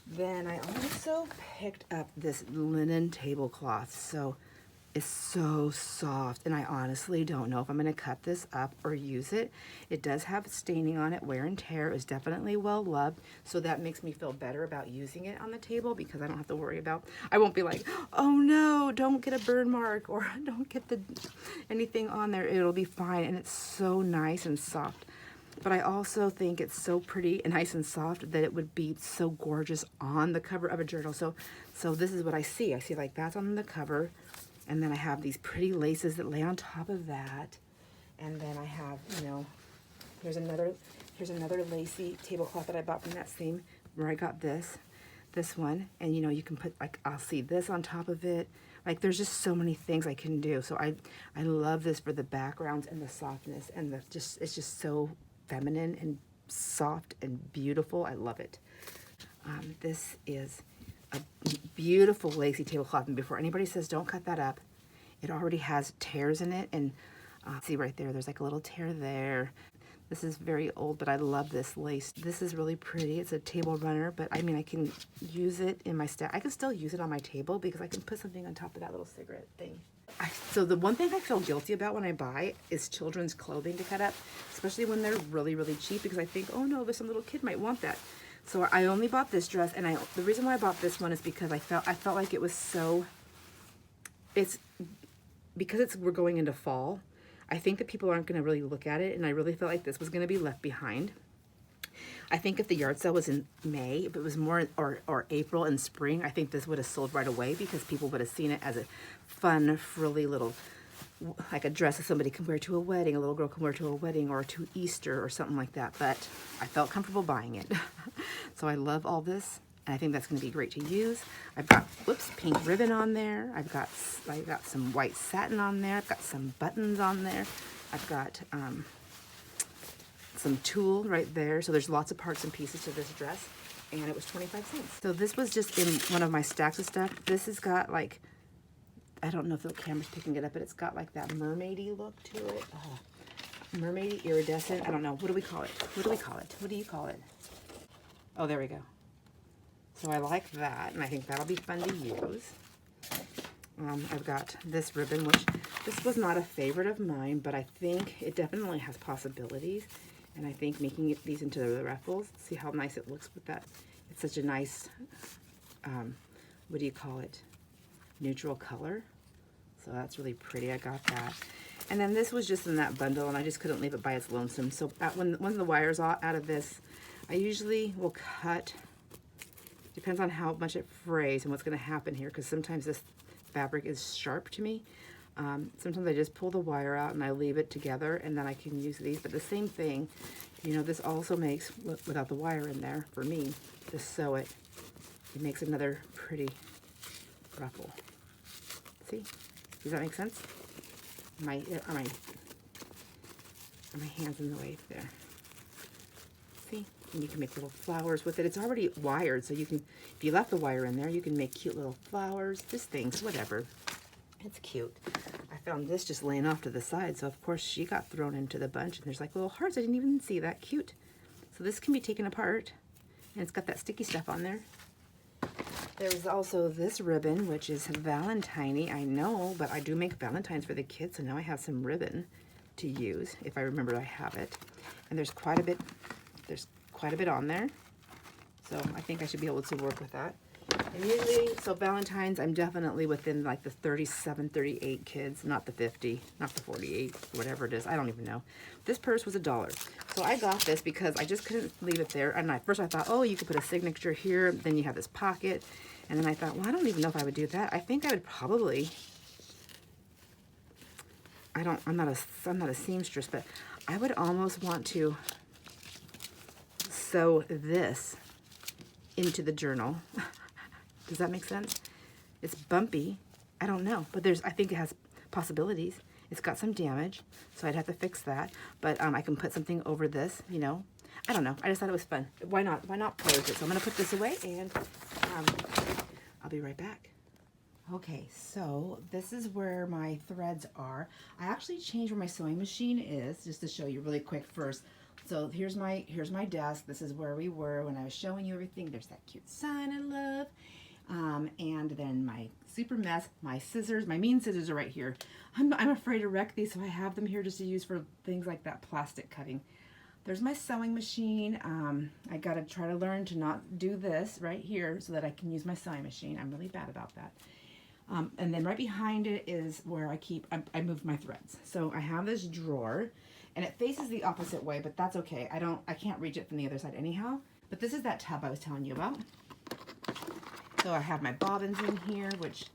Then I also picked up this linen tablecloth. So is so soft, and I honestly don't know if I'm going to cut this up or use it. It does have staining on it, wear and tear. Is definitely well loved, so that makes me feel better about using it on the table because I don't have to worry about, I won't be like, oh no, don't get a burn mark or don't get anything on there. It'll be fine, and it's so nice and soft. But I also think it's so pretty and nice and soft that it would be so gorgeous on the cover of a journal. So this is what I see. I see like that's on the cover. And then I have these pretty laces that lay on top of that. And then I have, you know, here's another lacy tablecloth that I bought from that same, where I got this one. And you know, you can put like, I'll see this on top of it. Like there's just so many things I can do. So I love this for the backgrounds and the softness and it's just so feminine and soft and beautiful. I love it. This is a beautiful lacy tablecloth, and before anybody says don't cut that up, it already has tears in it, and see right there's like a little tear there. This is very old, but I love this lace. This is really pretty. It's a table runner, but I mean, I can use it in my stack. I can still use it on my table because I can put something on top of that little cigarette thing. So the one thing I feel guilty about when I buy is children's clothing to cut up, especially when they're really, really cheap, because I think, oh no, some little kid might want that. So I only bought this dress, and the reason why I bought this one is because I felt like it was so, we're going into fall. I think that people aren't going to really look at it, and I really felt like this was going to be left behind. I think if the yard sale was in May, if it was more, or April and spring, I think this would have sold right away because people would have seen it as a fun, frilly little, like a dress that somebody can wear to a wedding, a little girl can wear to a wedding or to Easter or something like that. But I felt comfortable buying it. So I love all this, and I think that's going to be great to use. I've got, pink ribbon on there. I've got some white satin on there. I've got some buttons on there. I've got some tulle right there. So there's lots of parts and pieces to this dress, and it was 25 cents. So this was just in one of my stacks of stuff. This has got like, I don't know if the camera's picking it up, but it's got like that mermaidy look to it. Mermaidy, iridescent. I don't know. What do we call it? What do we call it? What do you call it? Oh, there we go. So I like that, and I think that'll be fun to use. I've got this ribbon, which this was not a favorite of mine, but I think it definitely has possibilities. And I think making these into the ruffles, see how nice it looks with that. It's such a nice, what do you call it? Neutral color. So that's really pretty. I got that. And then this was just in that bundle, and I just couldn't leave it by its lonesome. So when the wire's out of this, I usually will cut, depends on how much it frays and what's going to happen here, because sometimes this fabric is sharp to me. Sometimes I just pull the wire out and I leave it together, and then I can use these. But the same thing, you know, this also makes, without the wire in there, for me, to sew it, it makes another pretty ruffle. See? Does that make sense? Are my hands in the way there? See? And you can make little flowers with it. It's already wired, so you can, if you left the wire in there, you can make cute little flowers, just things, whatever. It's cute. I found this just laying off to the side, so of course she got thrown into the bunch, and there's like little hearts. I didn't even see that. Cute. So this can be taken apart, and it's got that sticky stuff on there. There's also this ribbon, which is Valentine-y, I know, but I do make Valentines for the kids, so now I have some ribbon to use, if I remember I have it. And there's quite a bit on there, so I think I should be able to work with that. And usually, so Valentine's, I'm definitely within like the 37, 38 kids, not the 50, not the 48, whatever it is. I don't even know. This purse was $1. So I got this because I just couldn't leave it there. And first I thought, oh, you could put a signature here. Then you have this pocket. And then I thought, well, I don't even know if I would do that. I think I would probably, I'm not a seamstress, but I would almost want to sew this into the journal. Does that make sense? It's bumpy. I don't know, but I think it has possibilities. It's got some damage, so I'd have to fix that. But I can put something over this, you know. I don't know. I just thought it was fun. Why not? Why not play with it? So I'm going to put this away, and I'll be right back. Okay, so this is where my threads are. I actually changed where my sewing machine is, just to show you really quick first. So here's my desk. This is where we were when I was showing you everything. There's that cute sign I love. And then my super mess, my scissors, my mean scissors are right here. I'm afraid to wreck these, so I have them here just to use for things like that plastic cutting. There's my sewing machine. I gotta try to learn to not do this right here so that I can use my sewing machine. I'm really bad about that. And then right behind it is where I move my threads. So I have this drawer, and it faces the opposite way, but that's okay. I can't reach it from the other side anyhow. But this is that tub I was telling you about. So I have my bobbins in here, which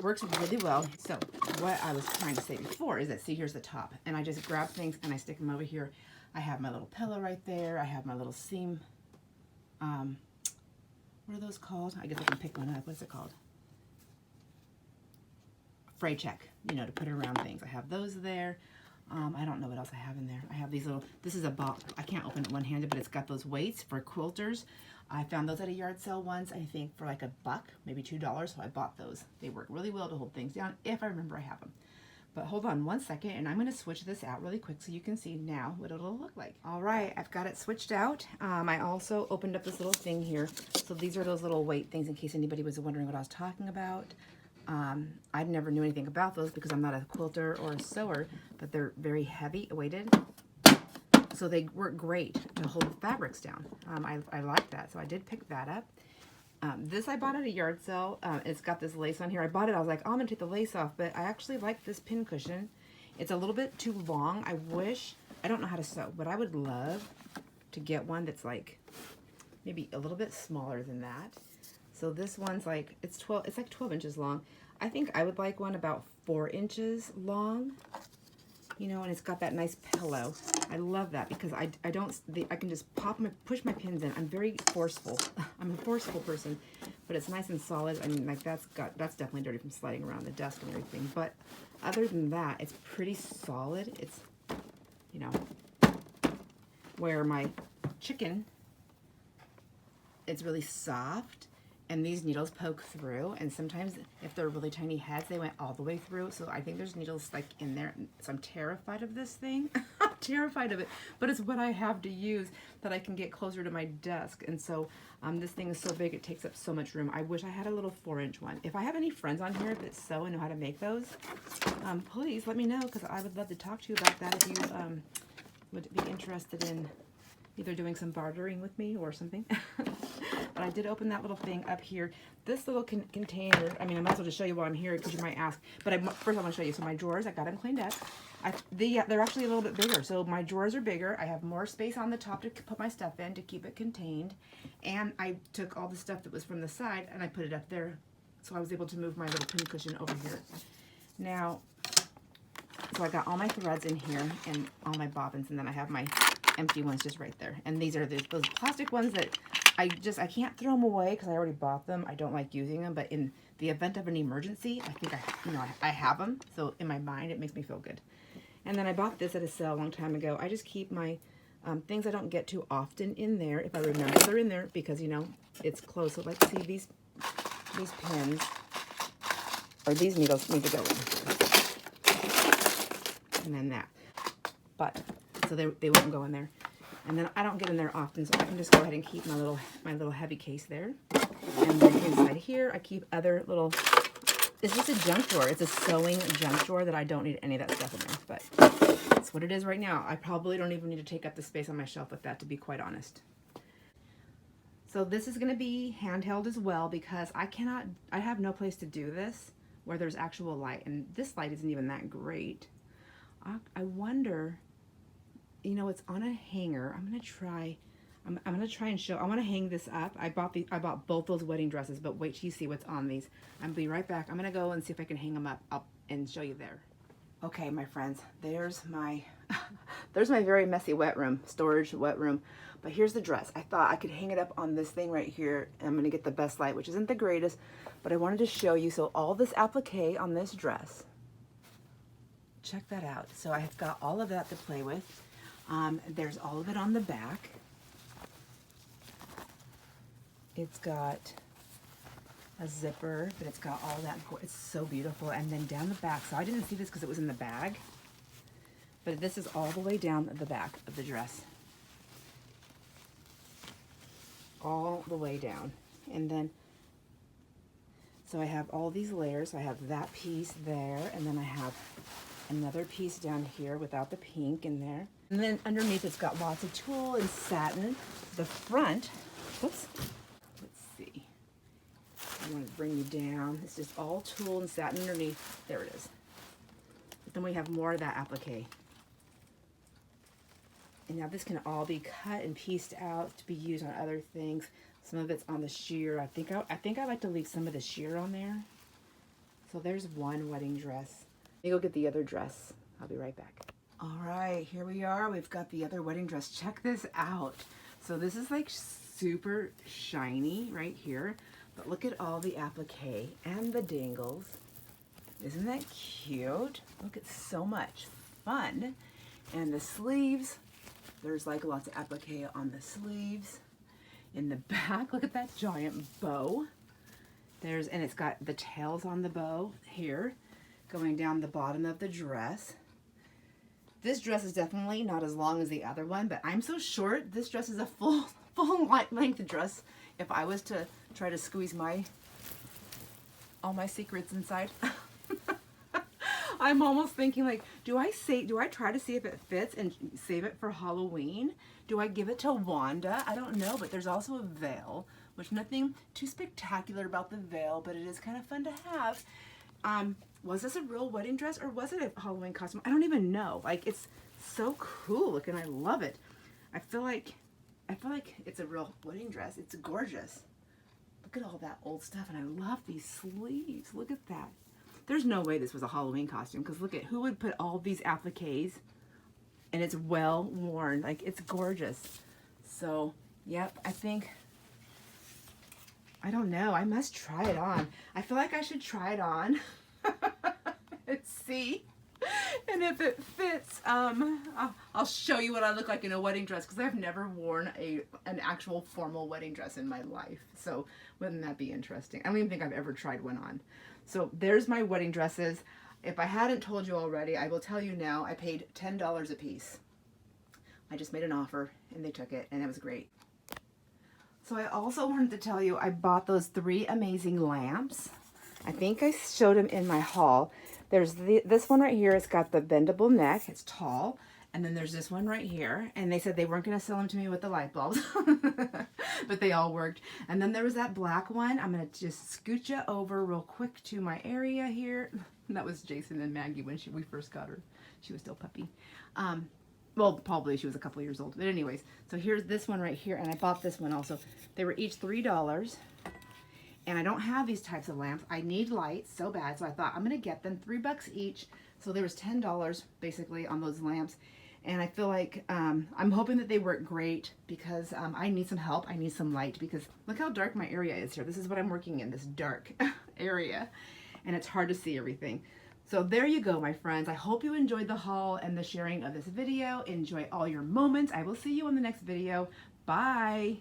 works really well. So what I was trying to say before is that, see, here's the top, and I just grab things and I stick them over here. I have my little pillow right there. I have my little seam. What are those called? I guess I can pick one up. What's it called? Fray check, you know, to put around things. I have those there. I don't know what else I have in there. I have these little, this is a box. I can't open it one-handed, but it's got those weights for quilters. I found those at a yard sale once, I think for like $1, maybe $2, so I bought those. They work really well to hold things down, if I remember I have them. But hold on one second, and I'm going to switch this out really quick so you can see now what it'll look like. All right, I've got it switched out. I also opened up this little thing here. So these are those little weight things in case anybody was wondering what I was talking about. I never knew anything about those because I'm not a quilter or a sewer, but they're very heavy weighted. So they work great to hold the fabrics down. I like that, so I did pick that up. This I bought at a yard sale. It's got this lace on here. I bought it, I was like, oh, I'm gonna take the lace off, but I actually like this pin cushion. It's a little bit too long. I don't know how to sew, but I would love to get one that's like maybe a little bit smaller than that. So this one's like, it's like 12 inches long. I think I would like one about 4 inches long, you know, and it's got that nice pillow. I love that because I can just push my pins in. I'm very forceful. I'm a forceful person, but it's nice and solid. I mean, like that's definitely dirty from sliding around the desk and everything. But other than that, it's pretty solid. It's, you know, where my chicken, it's really soft. And these needles poke through, and sometimes if they're really tiny heads, they went all the way through. So I think there's needles like in there. So I'm terrified of this thing. I'm terrified of it, but it's what I have to use that I can get closer to my desk. And so this thing is so big, it takes up so much room. I wish I had a little 4-inch one. If I have any friends on here that sew and know how to make those, please let me know, because I would love to talk to you about that if you would be interested in either doing some bartering with me or something. But I did open that little thing up here. This little container, I mean, I might as well just show you while I'm here because you might ask. But first I want to show you. So my drawers, I got them cleaned up. They're actually a little bit bigger. So my drawers are bigger. I have more space on the top to put my stuff in to keep it contained. And I took all the stuff that was from the side and I put it up there. So I was able to move my little pin cushion over here. Now, so I got all my threads in here and all my bobbins, and then I have my empty ones just right there. And these are those plastic ones that I can't throw them away because I already bought them. I don't like using them, but in the event of an emergency, I think I have them. So in my mind, it makes me feel good. And then I bought this at a sale a long time ago. I just keep my things I don't get too often in there. If I remember they're in there, because you know it's closed. So like, see these pins or these needles need to go in, and then that. But so they won't go in there. And then I don't get in there often, so I can just go ahead and keep my little heavy case there. And then inside here, I keep other little, it's just a junk drawer. It's a sewing junk drawer that I don't need any of that stuff in there, but that's what it is right now. I probably don't even need to take up the space on my shelf with that, to be quite honest. So this is gonna be handheld as well because I have no place to do this where there's actual light, and this light isn't even that great. I wonder, you know, it's on a hanger. I'm gonna try and show. I want to hang this up. I bought both those wedding dresses, but wait till you see what's on these. I'm gonna be right back. I'm gonna go and see if I can hang them up and show you there. Okay, my friends, there's my very messy storage wet room. But here's the dress. I thought I could hang it up on this thing right here, and I'm gonna get the best light, which isn't the greatest, but I wanted to show you. So all this applique on this dress, check that out. So I've got all of that to play with. There's all of it on the back. It's got a zipper, but it's got all that. It's so beautiful. And then down the back, so I didn't see this because it was in the bag, but this is all the way down the back of the dress. All the way down. And then So I have all these layers. I have that piece there, and then I have another piece down here without the pink in there. And then underneath it's got lots of tulle and satin. The front, whoops, let's see. I want to bring you down. It's just all tulle and satin underneath. There it is. But then we have more of that applique. And now this can all be cut and pieced out to be used on other things. Some of it's on the sheer. I think I like to leave some of the sheer on there. So there's one wedding dress. Let me go get the other dress. I'll be right back. All right, here we are. We've got the other wedding dress. Check this out. So this is like super shiny right here. But look at all the applique and the dangles. Isn't that cute? Look, it's so much fun. And the sleeves. There's like lots of applique on the sleeves. In the back, look at that giant bow. And it's got the tails on the bow here, going down the bottom of the dress. This dress is definitely not as long as the other one, but I'm so short, this dress is a full length dress. If I was to try to squeeze all my secrets inside. I'm almost thinking like, do I try to see if it fits and save it for Halloween? Do I give it to Wanda? I don't know, but there's also a veil, which nothing too spectacular about the veil, but it is kind of fun to have. Was this a real wedding dress or was it a Halloween costume? I don't even know. Like, it's so cool looking. I love it. I feel like it's a real wedding dress. It's gorgeous. Look at all that old stuff, and I love these sleeves. Look at that. There's no way this was a Halloween costume, because look at who would put all these appliques, and it's well worn. Like, it's gorgeous. So, yep, I don't know. I must try it on. I feel like I should try it on and see. And if it fits, I'll show you what I look like in a wedding dress, because I've never worn an actual formal wedding dress in my life. So wouldn't that be interesting? I don't even think I've ever tried one on. So there's my wedding dresses. If I hadn't told you already, I will tell you now. I paid $10 a piece. I just made an offer and they took it, and it was great. So I also wanted to tell you, I bought those 3 amazing lamps. I think I showed them in my haul. There's this one right here. It's got the bendable neck. It's tall. And then there's this one right here. And they said they weren't going to sell them to me with the light bulbs. But they all worked. And then there was that black one. I'm going to just scoot you over real quick to my area here. And that was Jason and Maggie when we first got her. She was still puppy. Well, probably she was a couple years old. But anyways, so here's this one right here. And I bought this one also. They were each $3. And I don't have these types of lamps. I need lights so bad. So I thought I'm going to get them $3 each. So there was $10 basically on those lamps. And I feel like I'm hoping that they work great, because I need some help. I need some light, because look how dark my area is here. This is what I'm working in, this dark area. And it's hard to see everything. So there you go, my friends. I hope you enjoyed the haul and the sharing of this video. Enjoy all your moments. I will see you on the next video. Bye.